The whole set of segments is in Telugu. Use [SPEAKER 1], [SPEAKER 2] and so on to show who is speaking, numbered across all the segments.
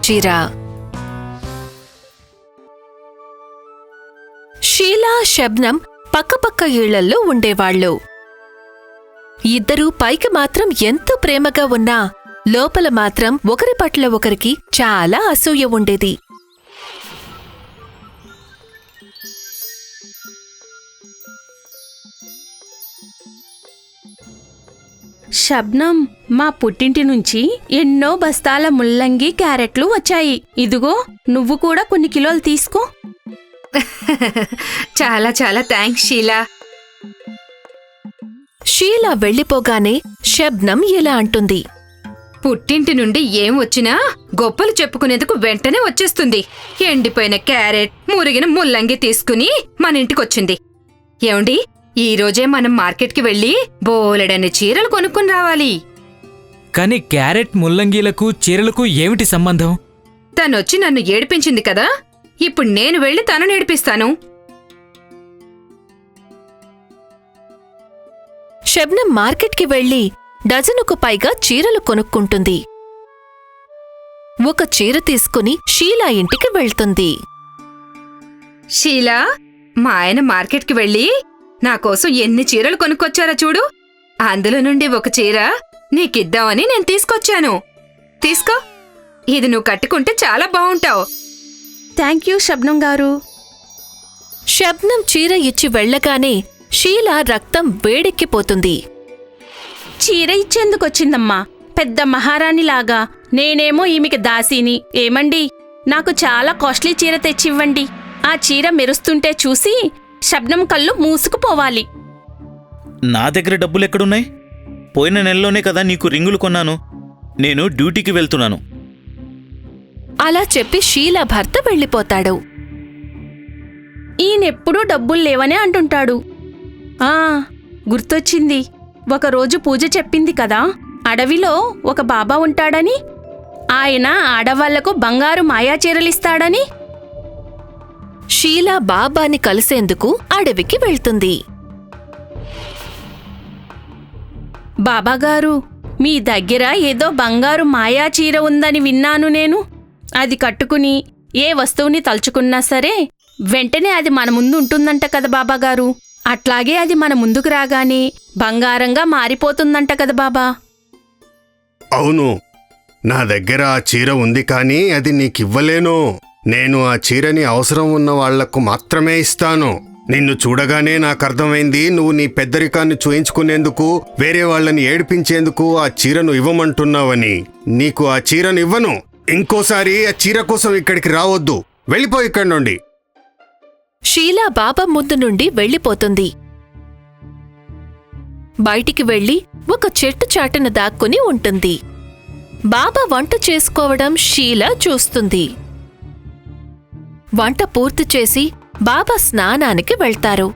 [SPEAKER 1] చీర. షీలా, శబ్నం పక్కపక్క ఇళ్లల్లో ఉండేవాళ్లు. ఇద్దరూ పైకి మాత్రం ఎంతో ప్రేమగా ఉన్నా లోపల మాత్రం ఒకరి పట్ల ఒకరికి చాలా అసూయ ఉండేది.
[SPEAKER 2] శబ్నం, మా పుట్టింటి నుంచి ఎన్నో బస్తాల ముల్లంగి, క్యారెట్లు వచ్చాయి. ఇదిగో, నువ్వు కూడా కొన్ని కిలోలు తీసుకో.
[SPEAKER 3] చాలా చాలా థ్యాంక్స్ షీలా.
[SPEAKER 1] షీలా వెళ్ళిపోగానే శబ్నం ఇలా అంటుంది.
[SPEAKER 3] పుట్టింటి నుండి ఏం వచ్చినా గొప్పలు చెప్పుకునేందుకు వెంటనే వచ్చేస్తుంది. ఎండిపోయిన క్యారెట్, మురిగిన ముల్లంగి తీసుకుని మన ఇంటికొచ్చింది. ఏమండి, ఈరోజే మనం మార్కెట్కి వెళ్ళి బోలెడన్ని చీరలు కొనుక్కుని రావాలి.
[SPEAKER 4] కాని క్యారెట్, ముల్లంగీలకు చీరలకు ఏమిటి సంబంధం?
[SPEAKER 3] తనొచ్చి నన్ను ఏడిపించింది కదా, ఇప్పుడు నేను వెళ్ళి తనను ఏడిపిస్తాను.
[SPEAKER 1] శబ్నం మార్కెట్కి వెళ్లి డజనుకు పైగా చీరలు కొనుక్కుంటుంది. ఒక చీర తీసుకుని షీలా ఇంటికి వెళ్తుంది.
[SPEAKER 3] షీలా, మా ఆయన మార్కెట్కి వెళ్ళి నాకోసం ఎన్ని చీరలు కొనుక్కొచ్చారో చూడు. అందులో నుండి ఒక చీర నీకిద్దామని నేను తీసుకొచ్చాను. తీసుకో, ఇది నువ్వు కట్టుకుంటే చాలా బావుంటావు.
[SPEAKER 2] థ్యాంక్ యూ శబ్నం గారు.
[SPEAKER 1] శబ్నం చీర ఇచ్చి వెళ్లగానే షీలా రక్తం వేడెక్కిపోతుంది.
[SPEAKER 2] చీర ఇచ్చేందుకొచ్చిందమ్మా, పెద్ద మహారాణిలాగా. నేనేమో ఈమెకి దాసీని. ఏమండి, నాకు చాలా కాస్ట్లీ చీర తెచ్చివ్వండి. ఆ చీర మెరుస్తుంటే చూసి శబ్నం కళ్ళు మూసుకుపోవాలి.
[SPEAKER 5] నా దగ్గర డబ్బులెక్కడున్నాయి? పోయిన నెలలోనే కదా నీకు రింగులు కొన్నాను. నేను డ్యూటీకి వెళ్తున్నాను.
[SPEAKER 1] అలా చెప్పి షీలా భర్త వెళ్ళిపోతాడు.
[SPEAKER 2] ఈయనెప్పుడూ డబ్బుల్లేవనే అంటుంటాడు. గుర్తొచ్చింది, ఒకరోజు పూజ చెప్పింది కదా, అడవిలో ఒక బాబా ఉంటాడని. ఆయన ఆడవాళ్లకు బంగారు మాయాచీరలిస్తాడని.
[SPEAKER 1] షీలా బాబాని కలిసేందుకు అడవికి వెళ్తుంది.
[SPEAKER 2] బాబాగారు, మీ దగ్గర ఏదో బంగారు మాయాచీర ఉందని విన్నాను నేను. అది కట్టుకుని ఏ వస్తువుని తలుచుకున్నా సరే వెంటనే అది మన ముందు ఉంటుందంట కదా బాబాగారు. అట్లాగే అది మన ముందుకు రాగానే బంగారంగా మారిపోతుందంట కదా బాబా.
[SPEAKER 6] అవును, నా దగ్గర ఆ చీర ఉంది, కానీ అది నీకివ్వలేను. నేను ఆ చీరని అవసరం ఉన్న వాళ్లకు మాత్రమే ఇస్తాను. నిన్ను చూడగానే నాకర్థమైంది, నువ్వు నీ పెద్దరికాన్ని చూయించుకునేందుకు, వేరే వాళ్లని ఏడిపించేందుకు ఆ చీరను ఇవ్వమంటున్నావని. నీకు ఆ చీరను ఇవ్వను. ఇంకోసారి ఆ చీర కోసం ఇక్కడికి రావద్దు. వెళ్ళిపో ఇక్కడి నుండి.
[SPEAKER 1] షీలా బాబా ముందు నుండి వెళ్ళిపోతుంది. బయటికి వెళ్లి ఒక చెట్టు చాటున దాక్కుని ఉంటుంది. బాబా వంట చేసుకోవడం షీలా చూస్తుంది. వంట పూర్తి చేసి బాబా స్నానానికి వెళ్తారు.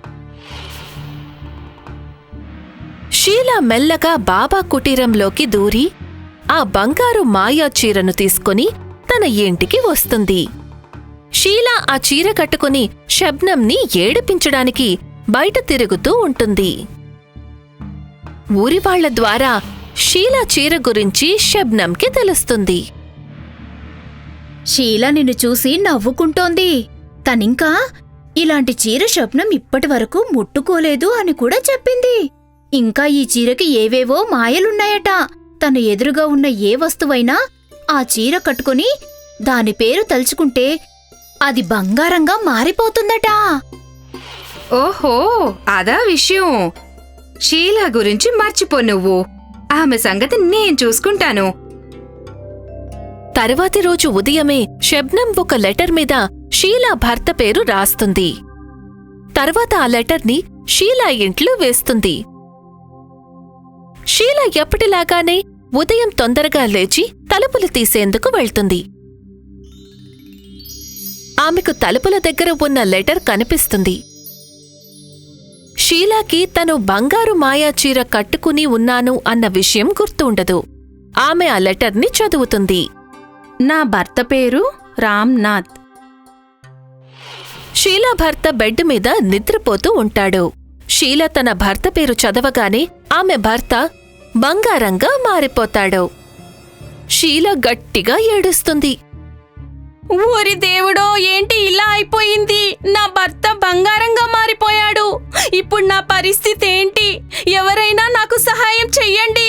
[SPEAKER 1] షీలా మెల్లగా బాబా కుటీరంలోకి దూరి ఆ బంగారు మాయా చీరను తీసుకుని తన ఇంటికి వస్తుంది. షీలా ఆ చీర కట్టుకుని శబ్నంని ఏడిపించడానికి బయట తిరుగుతూ ఉంటుంది. ఊరివాళ్ల ద్వారా షీలా చీర గురించి శబ్నంకి తెలుస్తుంది.
[SPEAKER 7] షీలా నిన్ను చూసి నవ్వుకుంటోంది. తనింకా ఇలాంటి చీర శబ్నం ఇప్పటివరకు ముట్టుకోలేదు అని కూడా చెప్పింది. ఇంకా ఈ చీరకి ఏవేవో మాయలున్నాయట. తన ఎదురుగా ఉన్న ఏ వస్తువైనా ఆ చీర కట్టుకుని దాని పేరు తలుచుకుంటే అది బంగారంగా మారిపోతుందట.
[SPEAKER 3] ఓహో, అదా విషయం. షీలా గురించి మర్చిపో నువ్వు. ఆమె సంగతి నేను చూసుకుంటాను.
[SPEAKER 1] తరువాతి రోజు ఉదయమే శబ్నం ఒక లెటర్ మీద షీలా భర్త పేరు రాస్తుంది. తర్వాత ఆ లెటర్ని షీలా ఇంట్లో వేస్తుంది. షీలా ఎప్పటిలాగానే ఉదయం తొందరగా లేచి తలుపులు తీసేందుకు వెళ్తుంది. ఆమెకు తలుపుల దగ్గర ఉన్న లెటర్ కనిపిస్తుంది. షీలాకి తను బంగారు మాయా చీర కట్టుకుని ఉన్నాను అన్న విషయం గుర్తుండదు. ఆమె ఆ లెటర్ని చదువుతుంది.
[SPEAKER 2] నా భర్త పేరు రామ్నాథ్.
[SPEAKER 1] షీలా భర్త బెడ్ మీద నిద్రపోతూ ఉంటాడు. షీలా తన భర్త పేరు చదవగానే ఆమె భర్త బంగారంగా మారిపోతాడు. షీలా గట్టిగా ఏడుస్తుంది.
[SPEAKER 2] ఓరి దేవుడో, ఏంటి ఇలా అయిపోయింది? నా భర్త బంగారంగా మారిపోయాడు. ఇప్పుడు నా పరిస్థితి ఏంటి? ఎవరైనా నాకు సహాయం చెయ్యండి.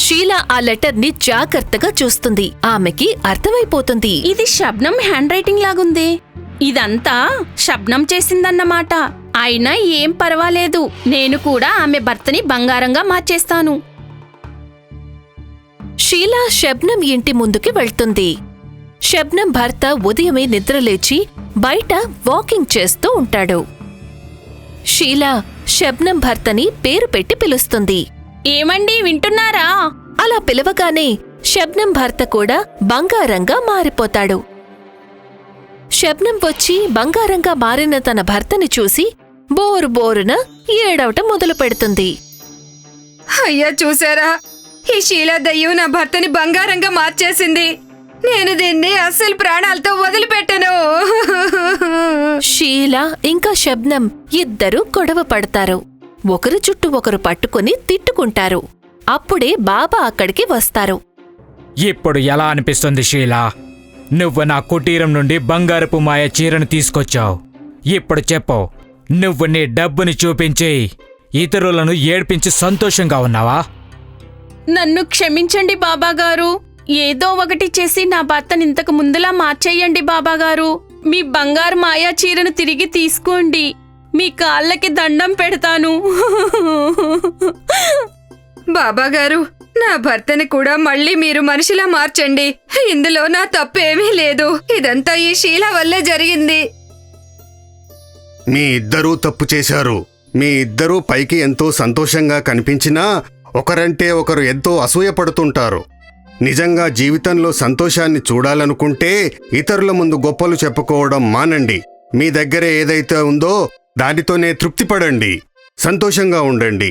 [SPEAKER 1] షీలా ఆ లెటర్ని జాగ్రత్తగా చూస్తుంది. ఆమెకి అర్థమైపోతుంది.
[SPEAKER 2] ఇది శబ్నం హ్యాండ్ రైటింగ్ లాగుంది. ఇదంతా శబ్నం చేసిందన్నమాట. అయినా ఏం పర్వాలేదు, నేను కూడా ఆమె భర్తని బంగారంగా మార్చేస్తాను.
[SPEAKER 1] షీలా షబ్నం ఇంటి ముందుకి వెళ్తుంది. షబ్నం భర్త ఉదయమే నిద్రలేచి బయట వాకింగ్ చేస్తూ ఉంటాడు. షీలా షబ్నం భర్తని పేరు పెట్టి పిలుస్తుంది.
[SPEAKER 2] ఏమండి, వింటున్నారా?
[SPEAKER 1] అలా పిలవగానే షబ్నం భర్త కూడా బంగారంగా మారిపోతాడు. షబ్నం వచ్చి బంగారంగా మారిన తన భర్తని చూసి బోరు బోరున ఏడవటం మొదలు పెడుతుంది.
[SPEAKER 3] అయ్యా, చూసారా? ఈ షీలా దయ్యం నా భర్తని బంగారంగా మార్చేసింది. నేను దీన్ని అస్సలు ప్రాణాలతో వదిలిపెట్టను.
[SPEAKER 1] షీలా ఇంకా షబ్నం ఇద్దరూ గొడవ పడతారు. ఒకరి చుట్టూ ఒకరు పట్టుకుని తిట్టుకుంటారు. అప్పుడే బాబా అక్కడికి వస్తారు.
[SPEAKER 4] ఇప్పుడు ఎలా అనిపిస్తుంది షీలా? నువ్వు నా కుటీరం నుండి బంగారపు మాయ చీరను తీసుకొచ్చావు. ఇప్పుడు చెప్పు, నువ్వు నీ డబ్బుని చూపించి ఇతరులను ఏడ్పించి సంతోషంగా ఉన్నావా?
[SPEAKER 2] నన్ను క్షమించండి బాబాగారు. ఏదో ఒకటి చేసి నా భర్తని ఇంతకు ముందులా మార్చేయండి బాబాగారు. మీ బంగారు మాయా చీరను తిరిగి తీసుకోండి. మీ కాళ్ళకి దండం పెడతాను.
[SPEAKER 3] బాబాగారు, నా భర్తని కూడా మళ్ళీ మీరు మనిషిలా మార్చండి. ఇందులో నా తప్పేమీ లేదు. ఇదంతా ఈ షీలా వల్లే జరిగింది.
[SPEAKER 6] మీ ఇద్దరూ తప్పు చేశారు. మీ ఇద్దరూ పైకి ఎంతో సంతోషంగా కనిపించినా ఒకరంటే ఒకరు ఎంతో అసూయపడుతుంటారు. నిజంగా జీవితంలో సంతోషాన్ని చూడాలనుకుంటే ఇతరుల ముందు గొప్పలు చెప్పుకోవడం మానండి. మీ దగ్గర ఏదైతే ఉందో దానితోనే తృప్తిపడండి, సంతోషంగా ఉండండి.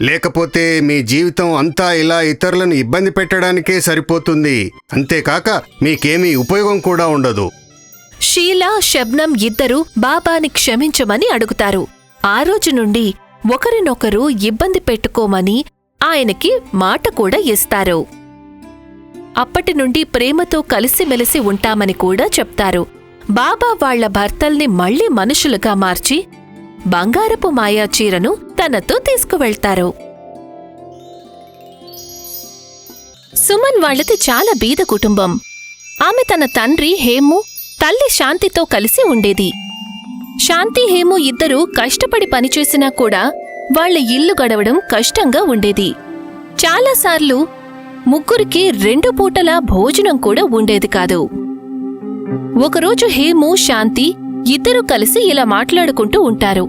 [SPEAKER 6] లేకపోతే మీ జీవితం అంతా ఇలా ఇతరులను ఇబ్బంది పెట్టడానికే సరిపోతుంది. అంతేకాక మీకేమీ ఉపయోగం కూడా ఉండదు.
[SPEAKER 1] షీలా షబ్నం ఇద్దరూ బాబాని క్షమించమని అడుగుతారు. ఆ రోజు నుండి ఒకరినొకరు ఇబ్బంది పెట్టుకోమని ఆయనకి మాట కూడా ఇస్తారు. అప్పటి నుండి ప్రేమతో కలిసిమెలిసి ఉంటామని కూడా చెప్తారు. బాబా వాళ్ల భర్తల్ని మళ్లీ మనుషులుగా మార్చి బంగారపు మాయా చీరను తనతో తీసుకువెళ్తారు. సుమన్ వాళ్లది చాలా బీద కుటుంబం. ఆమె తన తండ్రి హేము, తల్లి శాంతితో కలిసి ఉండేది. శాంతి, హేము ఇద్దరూ కష్టపడి పనిచేసినా కూడా వాళ్ల ఇల్లు గడవడం కష్టంగా ఉండేది. చాలాసార్లు ముగ్గురికి 2 పూటలా భోజనం కూడా ఉండేది కాదు. ఒకరోజు హేము, శాంతి ఇద్దరూ కలిసి ఇలా మాట్లాడుకుంటూ ఉంటారు.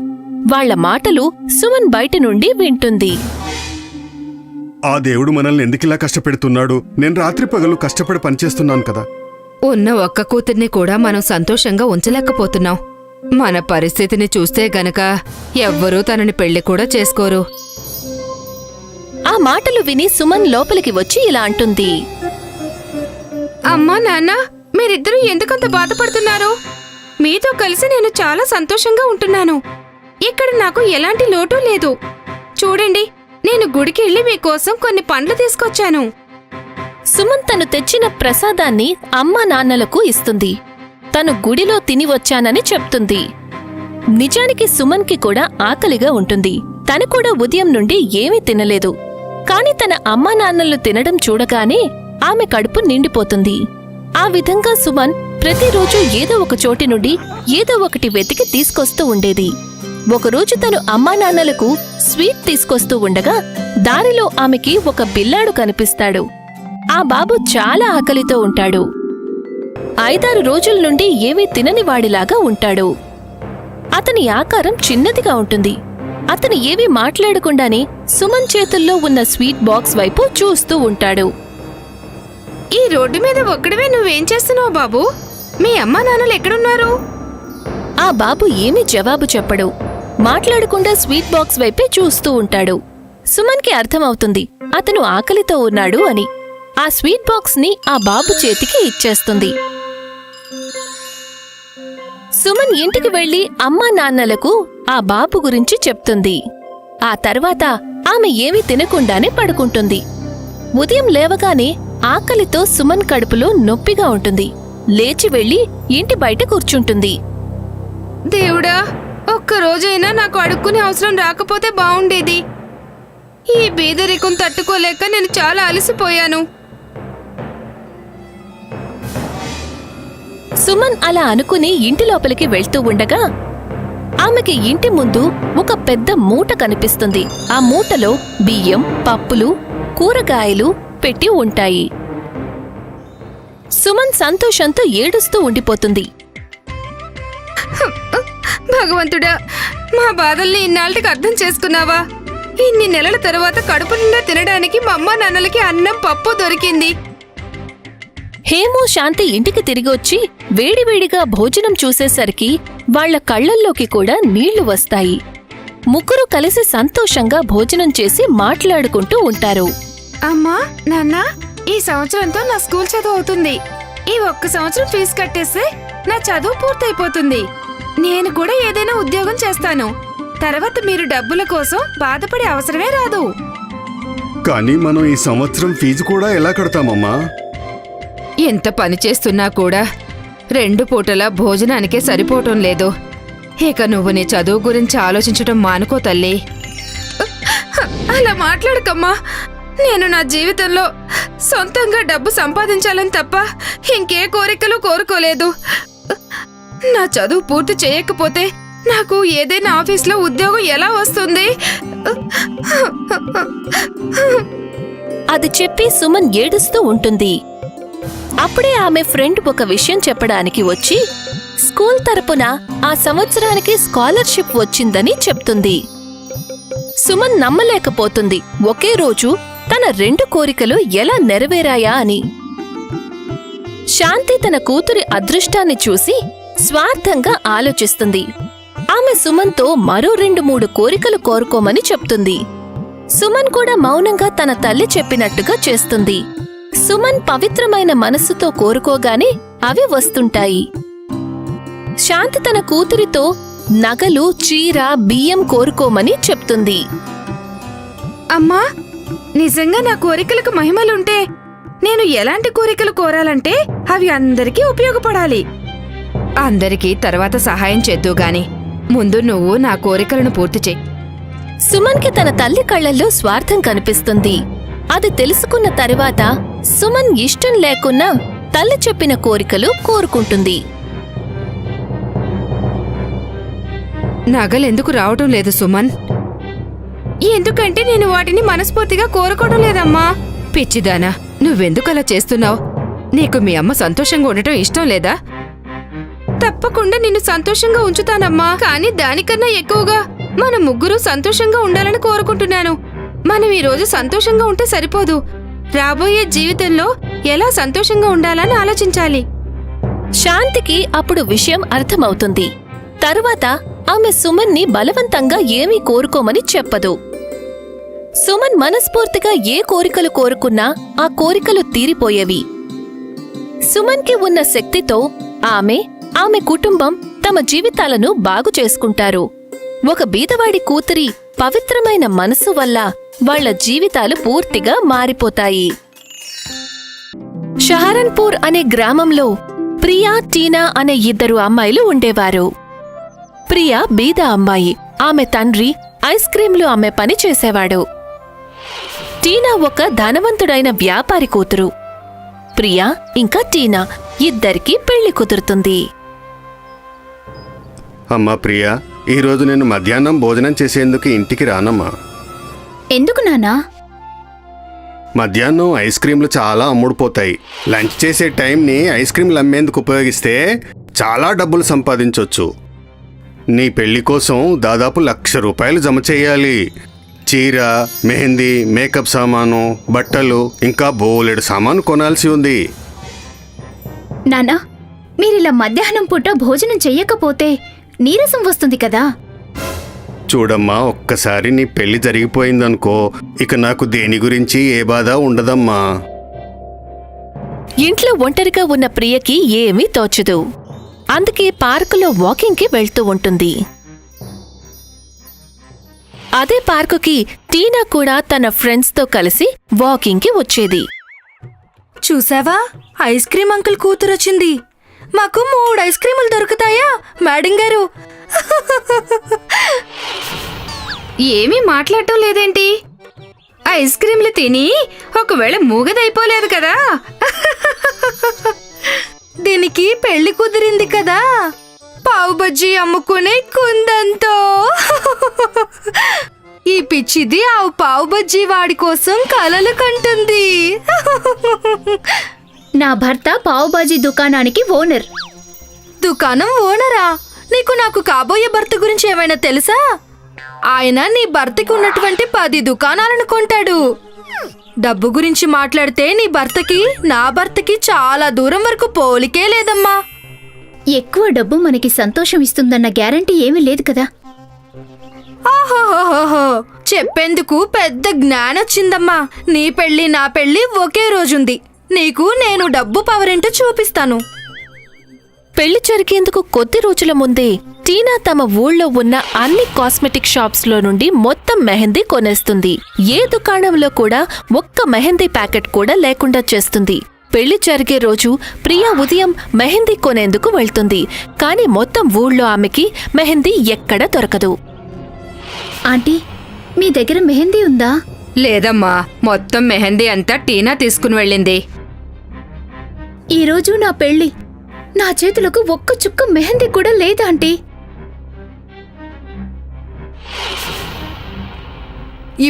[SPEAKER 1] వాళ్ల మాటలు సుమన్ బయట నుండి వింటుంది.
[SPEAKER 6] ఆ దేవుడు మనల్ని ఎందుకిలా కష్టపెడుతున్నాడు? నేను రాత్రి పగలు కష్టపడి పనిచేస్తున్నాను కదా.
[SPEAKER 3] ఉన్న ఒక్క కూతుర్ని కూడా మనం సంతోషంగా ఉంచలేకపోతున్నాం. మన పరిస్థితిని చూస్తే గనక ఎవ్వరూ తనని పెళ్లి కూడా చేసుకోరు.
[SPEAKER 1] ఆ మాటలు విని సుమన్ లోపలికి వచ్చి ఇలా అంటుంది.
[SPEAKER 3] అమ్మా, నాన్న, మీరిద్దరూ ఎందుకంత బాధపడుతున్నారు? మీతో కలిసి నేను చాలా సంతోషంగా ఉంటున్నాను. ఇక్కడ నాకు ఎలాంటి లోటు లేదు. చూడండి, నేను గుడికి వెళ్ళి మీకోసం కొన్ని పండ్లు తీసుకొచ్చాను.
[SPEAKER 1] సుమన్ తను తెచ్చిన ప్రసాదాన్ని అమ్మా నాన్నలకు ఇస్తుంది. తను గుడిలో తిని వచ్చానని చెప్తుంది. నిజానికి సుమన్కి కూడా ఆకలిగా ఉంటుంది. తను కూడా ఉదయం నుండి ఏమీ తినలేదు. కాని తన అమ్మా నాన్నలు తినడం చూడగానే ఆమె కడుపు నిండిపోతుంది. ఆ విధంగా సుమన్ ప్రతిరోజు ఏదో ఒక చోటి నుండి ఏదో ఒకటి వెతికి తీసుకొస్తూ ఉండేది. ఒకరోజు తను అమ్మా నాన్నలకు స్వీట్ తీసుకొస్తూ ఉండగా దారిలో ఆమెకి ఒక పిల్లాడు కనిపిస్తాడు. ఆ బాబు చాలా ఆకలితో ఉంటాడు. 5-6 రోజుల నుండి ఏమీ తినని వాడిలాగా ఉంటాడు. అతని ఆకారం చిన్నదిగా ఉంటుంది. అతను ఏమీ మాట్లాడకుండానే సుమన్ చేతుల్లో ఉన్న స్వీట్ బాక్స్ వైపు చూస్తూ ఉంటాడు.
[SPEAKER 3] ఈ రోడ్డు మీద ఒక్కడవే నువ్వేం చేస్తున్నావు బాబూ? మీ అమ్మా నాన్నలు ఎక్కడున్నారు?
[SPEAKER 1] ఆ బాబు ఏమీ జవాబు చెప్పడు. మాట్లాడకుండా స్వీట్ బాక్స్ వైపే చూస్తూ ఉంటాడు. సుమన్కి అర్థమవుతుంది అతను ఆకలితో ఉన్నాడు అని. ఆ స్వీట్ బాక్స్ ని ఆ బాబు చేతికి ఇచ్చేస్తుంది. సుమన్ ఇంటికి వెళ్లి అమ్మా నాన్నలకు ఆ బాబు గురించి చెప్తుంది. ఆ తర్వాత ఆమె ఏమీ తినకుండానే పడుకుంటుంది. ఉదయం లేవగానే ఆకలితో సుమన్ కడుపులో నొప్పిగా ఉంటుంది. లేచి వెళ్లి ఇంటి బయట కూర్చుంటుంది.
[SPEAKER 3] దేవుడా, ఒక్కరోజైనా నాకు అడుక్కునే అవసరం రాకపోతే బావుండేది. ఈ బీదరికం తట్టుకోలేక నేను చాలా అలసిపోయాను.
[SPEAKER 1] సుమన్ అలా అనుకుని ఇంటి లోపలికి వెళ్తూ ఉండగా ఆమెకి ఇంటి ముందు ఒక పెద్ద మూట కనిపిస్తుంది. ఆ మూటలో బియ్యం, పప్పులు, కూరగాయలు పెట్టి ఉంటాయి. సుమన్ సంతోషంతో ఏడుస్తూ ఉండిపోతుంది.
[SPEAKER 3] భగవంతుడా, మా బాధల్ని ఇన్నాళ్ళకి అర్థం చేసుకున్నావా? ఇన్ని నెలల తర్వాత కడుపు నిండా తినడానికి మా అమ్మ నాన్నలకి అన్నం, పప్పు దొరికింది.
[SPEAKER 1] హేము, శాంతి ఇంటికి తిరిగొచ్చి వేడివేడిగా భోజనం చూసేసరికి వాళ్ల కళ్లల్లోకి కూడా నీళ్లు వస్తాయి. ముగ్గురు కలిసి సంతోషంగా భోజనం చేసి మాట్లాడుకుంటూ ఉంటారు.
[SPEAKER 3] అమ్మా, నాన్న, ఈ సంవత్సరంతో నా స్కూల్ చదువు అవుతుంది. ఈ ఒక్క సంవత్సరం ఫీజు కట్టేస్తే నా చదువు పూర్తయిపోతుంది. నేను కూడా ఏదైనా ఉద్యోగం చేస్తాను. తర్వాత మీరు డబ్బుల కోసం బాధపడే అవసరమే రాదు.
[SPEAKER 6] కానీ మనం ఈ సంవత్సరం ఫీజు కూడా ఎలా కడతామమ్మా?
[SPEAKER 3] ఎంత పని చేస్తున్నా కూడా 2 పూటల భోజనానికే సరిపోవటం లేదు. ఇక నువ్వు నీ చదువు గురించి ఆలోచించటం మానుకో తల్లి. అలా మాట్లాడకమ్మా. నేను నా జీవితంలో సొంతంగా డబ్బు సంపాదించాలని తప్ప ఇంకే కోరికలు కోరుకోలేదు. నా చదువు పూర్తి చేయకపోతే నాకు ఏదైనా ఆఫీస్లో ఉద్యోగం ఎలా వస్తుంది?
[SPEAKER 1] అది చెప్పి సుమన్ ఏడుస్తూ ఉంటుంది. అప్పుడే ఆమె ఫ్రెండ్ ఒక విషయం చెప్పడానికి వచ్చి స్కూల్ తరపున ఆ సంవత్సరానికి స్కాలర్షిప్ వచ్చిందని చెప్తుంది. సుమన్ నమ్మలేకపోతుంది ఒకే రోజు తన 2 కోరికలు ఎలా నెరవేరాయా అని. శాంతి తన కూతురి అదృష్టాన్ని చూసి స్వార్థంగా ఆలోచిస్తుంది. ఆమె సుమన్తో మరో 2-3 కోరికలు కోరుకోమని చెప్తుంది. సుమన్ కూడా మౌనంగా తన తల్లి చెప్పినట్టుగా చేస్తుంది. సుమన్ పవిత్రమైన మనస్సుతో కోరుకోగానే అవి వస్తుంటాయి. శాంతి తన కూతురితో నగలు, చీర, బియ్యం కోరుకోమని చెప్తుంది.
[SPEAKER 3] అమ్మా, నిజంగా నా కోరికలకు మహిమలుంటే నేను ఎలాంటి కోరికలు కోరాలంటే అవి అందరికీ ఉపయోగపడాలి. అందరికీ తర్వాత సహాయం చేద్దు గాని ముందు నువ్వు నా కోరికలను పూర్తి చెయ్యి.
[SPEAKER 1] సుమన్కి తన తల్లి కళ్లల్లో స్వార్థం కనిపిస్తుంది. అది తెలుసుకున్న తరువాత సుమన్ ఇష్టం లేకున్నా తల్లి చెప్పిన కోరికలు కోరుకుంటుంది.
[SPEAKER 3] నగలెందుకు రావటం లేదు సుమన్? ఎందుకంటే నేను వాటిని మనస్ఫూర్తిగా కోరుకోవడం లేదమ్మా. పిచ్చిదానా, నువ్వెందుకలా చేస్తున్నావు? నీకు మీ అమ్మ సంతోషంగా ఉండటం ఇష్టం లేదా? తప్పకుండా నిన్ను సంతోషంగా ఉంచుతానమ్మా. కానీ దానికన్నా ఎక్కువగా మన ముగ్గురు సంతోషంగా ఉండాలని కోరుకుంటున్నాను. మనం ఈ రోజు సంతోషంగా ఉంటే సరిపోదు. రాబోయే జీవితంలో ఎలా సంతోషంగా ఉండాలని ఆలోచించాలి.
[SPEAKER 1] శాంతికి అప్పుడు విషయం అర్థమవుతుంది. తరువాత ఆమె సుమన్ని బలవంతంగా ఏమీ కోరుకోమని చెప్పదు. సుమన్ మనస్ఫూర్తిగా ఏ కోరికలు కోరుకున్నా ఆ కోరికలు తీరిపోయేవి. సుమన్కి ఉన్న శక్తితో ఆమె కుటుంబం తమ జీవితాలను బాగు చేసుకుంటారు. ఒక బీదవాడి కూతురి పవిత్రమైన మనసు వల్ల వాళ్ల జీవితాలు పూర్తిగా మారిపోతాయి. షహరన్పూర్ అనే గ్రామంలో ప్రియా, టీనా అనే 2 అమ్మాయిలు ఉండేవారు. ప్రియా బీద అమ్మాయి. ఆమె తండ్రి ఐస్ క్రీంలు అమ్మే పని చేసేవాడు. టీనా ఒక ధనవంతుడైన వ్యాపారి కూతురు. ప్రియా ఇంకా టీనా ఇద్దరికీ పెళ్లి కుదురుతుంది.
[SPEAKER 6] అమ్మా ప్రియా, ఈరోజు నేను మధ్యాహ్నం భోజనం చేసేందుకు ఇంటికి రానమ్మా.
[SPEAKER 7] ఎందుకు నాన్నా?
[SPEAKER 6] మధ్యాహ్నం ఐస్ క్రీంలు చాలా అమ్ముడుపోతాయి. లంచ్ చేసే టైంని ఐస్ క్రీంలు అమ్మేందుకు ఉపయోగిస్తే చాలా డబ్బులు సంపాదించొచ్చు. నీ పెళ్లి కోసం దాదాపు 1,00,000 రూపాయలు జమ చేయాలి. చీర, మెహందీ, మేకప్ సామాను, బట్టలు, ఇంకా బోలెడు సామాను కొనాల్సి ఉంది.
[SPEAKER 7] నాన్నా, మీరిలా మధ్యాహ్నం పూట భోజనం చెయ్యకపోతే నీరసం వస్తుంది కదా.
[SPEAKER 6] చూడమ్మా, ఒక్కసారి నీ పెళ్లి జరిగిపోయిందనుకో, ఇక నాకు దేని గురించి ఏ బాధ ఉండదమ్మా.
[SPEAKER 1] ఇంట్లో ఒంటరిగా ఉన్న ప్రియకి ఏమీ తోచదు. అందుకే పార్కులో వాకింగ్కి వెళ్తూ ఉంటుంది. అదే పార్కుకి టీనా కూడా తన ఫ్రెండ్స్తో కలిసి వాకింగ్కి వచ్చేది.
[SPEAKER 8] చూసావా, ఐస్ క్రీం అంకుల్ కూతురొచ్చింది. మాకు 3 ఐస్ క్రీములు దొరుకుతాయా మేడం గారు?
[SPEAKER 3] ఏమీ మాట్లాడటం లేదేంటి? ఐస్ క్రీంలు తిని ఒకవేళ మూగదైపోలేదు కదా?
[SPEAKER 8] దీనికి పెళ్లి కుదిరింది కదా, పావు బజ్జీ అమ్ముకునే కుందంతో. ఈ పిచ్చిది ఆ పావు బజ్జీ వాడి కోసం కలలు కంటుంది.
[SPEAKER 7] నా భర్త పావుబాజీ దుకాణానికి ఓనర్.
[SPEAKER 8] దుకాణం ఓనరా? నీకు నాకు కాబోయే భర్త గురించి ఏమైనా తెలుసా? ఆయన నీ భర్తకి ఉన్నటువంటి 10 దుకాణాలను కొంటాడు. డబ్బు గురించి మాట్లాడితే నీ భర్తకి నా భర్తకి చాలా దూరం వరకు పోలికే లేదమ్మా.
[SPEAKER 7] ఎక్కువ డబ్బు మనకి సంతోషం ఇస్తుందన్న గ్యారంటీ ఏమీ లేదు కదా.
[SPEAKER 8] ఆహోహోహో, చెప్పేందుకు పెద్ద జ్ఞానొచ్చిందమ్మా. నీ పెళ్లి నా పెళ్లి ఒకే రోజుంది. నీకు నేను డబ్బు పవరేంటో చూపిస్తాను.
[SPEAKER 1] పెళ్లి జరిగేందుకు కొద్ది రోజుల ముందే టీనా తమ ఊళ్ళో ఉన్న అన్ని కాస్మెటిక్ షాప్స్ లో నుండి మొత్తం మెహందీ కొనేస్తుంది. ఏ దుకాణంలో కూడా ఒక్క మెహందీ ప్యాకెట్ కూడా లేకుండా చేస్తుంది. పెళ్లి జరిగే రోజు ప్రియా ఉదయం మెహందీ కొనేందుకు వెళ్తుంది. కాని మొత్తం ఊళ్ళో ఆమెకి మెహందీ ఎక్కడా దొరకదు.
[SPEAKER 7] ఆంటీ, మీ దగ్గర మెహందీ ఉందా?
[SPEAKER 3] లేదమ్మా, మొత్తం మెహందీ అంతా టీనా తీసుకుని వెళ్ళింది.
[SPEAKER 7] ఈరోజు నా పెళ్లి, నా చేతులకు ఒక్క చుక్క మెహందీ కూడా లేదా ఆంటీ?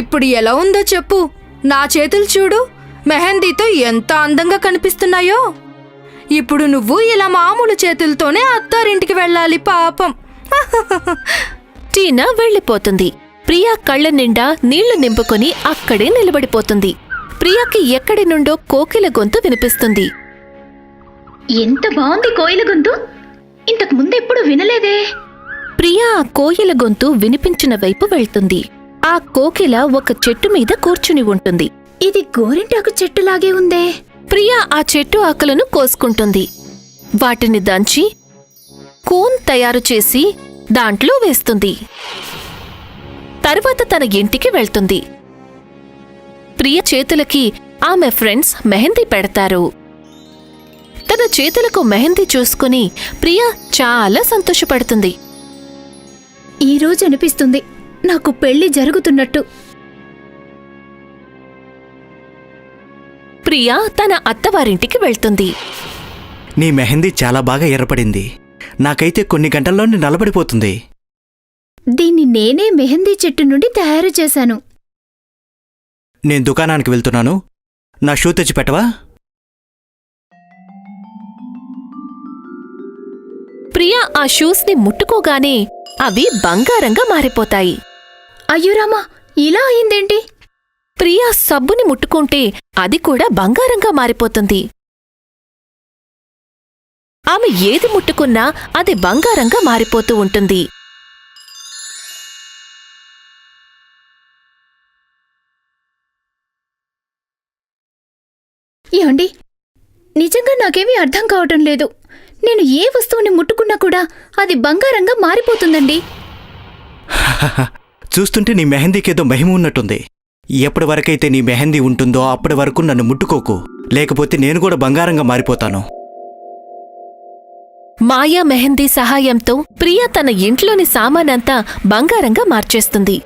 [SPEAKER 8] ఇప్పుడు ఎలా ఉందో చెప్పు. నా చేతులు చూడు, మెహందీతో ఎంత అందంగా కనిపిస్తున్నాయో. ఇప్పుడు నువ్వు ఇలా మామూలు చేతులతోనే అత్తారింటికి వెళ్ళాలి పాపం.
[SPEAKER 1] టీనా వెళ్ళిపోతుంది. ప్రియా కళ్ళ నిండా నీళ్లు నింపుకొని అక్కడే నిలబడిపోతుంది. ప్రియాకి ఎక్కడి నుండో కోకిల గొంతు వినిపిస్తుంది.
[SPEAKER 7] ఎంత బాగుంది కోయిల గొంతు, ఇంతకు ముందెప్పుడు వినలేదే.
[SPEAKER 1] ప్రియా ఆ కోయిల గొంతు వినిపించిన వైపు వెళ్తుంది. ఆ కోకిల ఒక చెట్టు మీద కూర్చుని ఉంటుంది.
[SPEAKER 7] ఇది గోరింటాకు చెట్టులాగే ఉందే.
[SPEAKER 1] ప్రియా ఆ చెట్టు ఆకులను కోసుకుంటుంది. వాటిని దంచి కోన్ తయారు చేసి దాంట్లో వేస్తుంది. తరువాత తన ఇంటికి వెళ్తుంది. ప్రియ చేతులకి ఆమె ఫ్రెండ్స్ మెహందీ పెడతారు. తన చేతులకు మెహందీ చూసుకుని ప్రియ చాలా సంతోషపడుతుంది.
[SPEAKER 7] ఈరోజు అనిపిస్తుంది నాకు పెళ్లి జరుగుతున్నట్టు.
[SPEAKER 1] ప్రియా తన అత్తవారింటికి వెళ్తుంది.
[SPEAKER 9] నీ మెహందీ చాలా బాగా ఎర్రపడింది. నాకైతే కొన్ని గంటల్లోనే నల్లబడిపోతుంది.
[SPEAKER 7] దీన్ని నేనే మెహందీ చెట్టు నుండి తయారు చేశాను.
[SPEAKER 9] నేను దుకాణానికి వెళ్తున్నాను, నా షూ తెచ్చి పెట్టవా?
[SPEAKER 1] ప్రియా ఆ షూస్ని ముట్టుకోగానే అవి బంగారంగా మారిపోతాయి.
[SPEAKER 7] అయ్యో రామా, ఇలా అయిందేంటి?
[SPEAKER 1] ప్రియా సబ్బుని ముట్టుకుంటే అది కూడా బంగారంగా మారిపోతుంది. ఆమె ఏది ముట్టుకున్నా అది బంగారంగా మారిపోతూ ఉంటుంది.
[SPEAKER 7] ఏమండి, నిజంగా నాకేమీ అర్థం కావటం లేదు. నేను ఏ వస్తువుని ముట్టుకున్నా కూడా అది బంగారంగా మారిపోతుందండి.
[SPEAKER 9] చూస్తుంటే నీ మెహందీకేదో మహిమ ఉన్నట్టుంది. ఎప్పటి వరకైతే నీ మెహందీ ఉంటుందో అప్పటి వరకు నన్ను ముట్టుకోకు, లేకపోతే నేను కూడా బంగారంగా మారిపోతాను.
[SPEAKER 1] మాయా మెహందీ సహాయంతో ప్రియా తన ఇంట్లోని సామానంతా బంగారంగా మార్చేస్తుంది.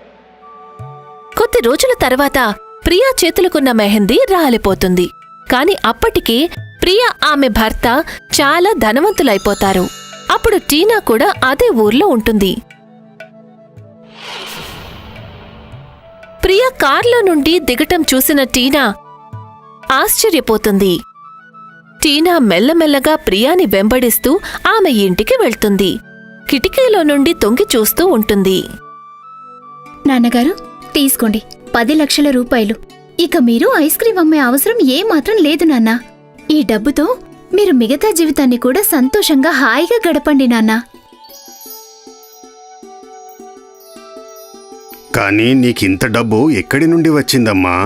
[SPEAKER 1] కొద్ది రోజుల తర్వాత ప్రియా చేతులకున్న మెహందీ రాలిపోతుంది. కాని అప్పటికే ప్రియా ఆమె భర్త చాలా ధనవంతులైపోతారు. అప్పుడు టీనా కూడా అదే ఊర్లో ఉంటుంది. ప్రియా కార్లో నుండి దిగటం చూసిన టీనా ఆశ్చర్యపోతుంది. టీనా మెల్లమెల్లగా ప్రియాని వెంబడిస్తూ ఆమె ఇంటికి వెళ్తుంది. కిటికీలో నుండి తొంగి చూస్తూ ఉంటుంది.
[SPEAKER 7] నాన్నగారు, తీసుకోండి 10 లక్షల రూపాయలు. ఇక మీరు ఐస్ క్రీం అమ్మే అవసరం ఏమాత్రం లేదు నాన్నా. ఈ డబ్బుతో మీరు మిగతా జీవితాన్ని కూడా సంతోషంగా హాయిగా గడపండి నాన్నా.
[SPEAKER 6] కానీ నీకింత డబ్బు ఎక్కడి నుండి వచ్చిందమ్మా?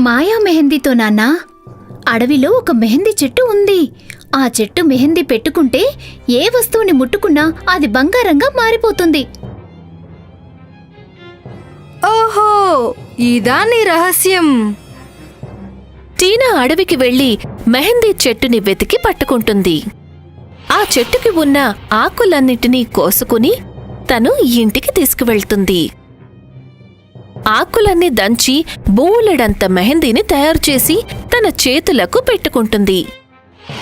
[SPEAKER 7] మాయా మెహందీతో నాన్నా. అడవిలో ఒక మెహందీ చెట్టు ఉంది. ఆ చెట్టు మెహందీ పెట్టుకుంటే ఏ వస్తువుని ముట్టుకున్నా అది బంగారంగా మారిపోతుంది.
[SPEAKER 8] ఓహో, ఇదా నీ రహస్యం?
[SPEAKER 1] టీనా అడవికి వెళ్లి మెహందీ చెట్టుని వెతికి పట్టుకుంటుంది. ఆ చెట్టుకి ఉన్న ఆకులన్నిటినీ కోసుకుని తను ఇంటికి తీసుకువెళ్తుంది. ఆకులన్నీ దంచి బోలెడంత మెహందీని తయారుచేసి తన చేతులకు పెట్టుకుంటుంది.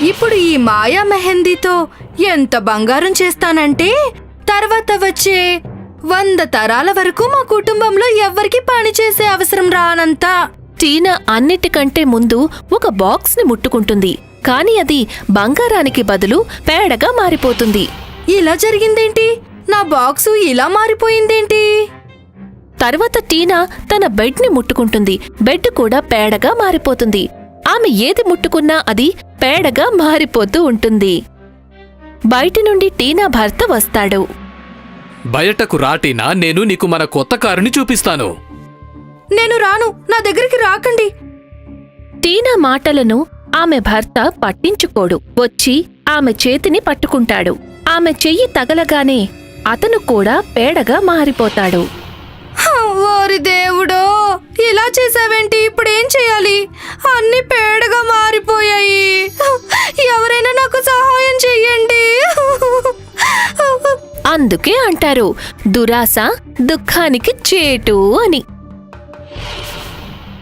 [SPEAKER 8] ఇప్పుడు ఈ మాయా మెహందీతో ఎంత బంగారం చేస్తానంటే తర్వాత వచ్చే 100 తరాల వరకు మా కుటుంబంలో ఎవ్వరికి పని చేసే అవసరం రానంత.
[SPEAKER 1] టీనా అన్నిటికంటే ముందు ఒక బాక్స్ ని ముట్టుకుంటుంది. కాని అది బంగారానికి బదులు పేడగా మారిపోతుంది.
[SPEAKER 8] ఇలా జరిగిందేంటి? నా బాక్సు ఇలా మారిపోయిందేంటి?
[SPEAKER 1] తర్వాత టీనా తన బెడ్ ని ముట్టుకుంటుంది. బెడ్ కూడా పేడగా మారిపోతుంది. ఆమె ఏది ముట్టుకున్నా అది పేడగా మారిపోతూ ఉంటుంది. బయటి నుండి టీనా భర్త వస్తాడు.
[SPEAKER 10] బయటకు రాటీనా, నేను నీకు మన కొత్త కారుని చూపిస్తాను.
[SPEAKER 8] నేను రాను, నా దగ్గరికి రాకండి.
[SPEAKER 1] టీనా మాటలను ఆమె భర్త పట్టించుకోడు. వచ్చి ఆమె చేతిని పట్టుకుంటాడు. ఆమె చెయ్యి తగలగానే అతను కూడా పేడగా మారిపోతాడు.
[SPEAKER 8] ఓరి దేవుడో, ఇలా చేసావేంటి? ఇప్పుడేం చేయాలి? అన్ని పేడగా మారిపోయాయి. ఎవరైనా నాకు సహాయం చెయ్యండి.
[SPEAKER 1] అందుకే అంటారు దురాశ దుఃఖానికి చేటు అని.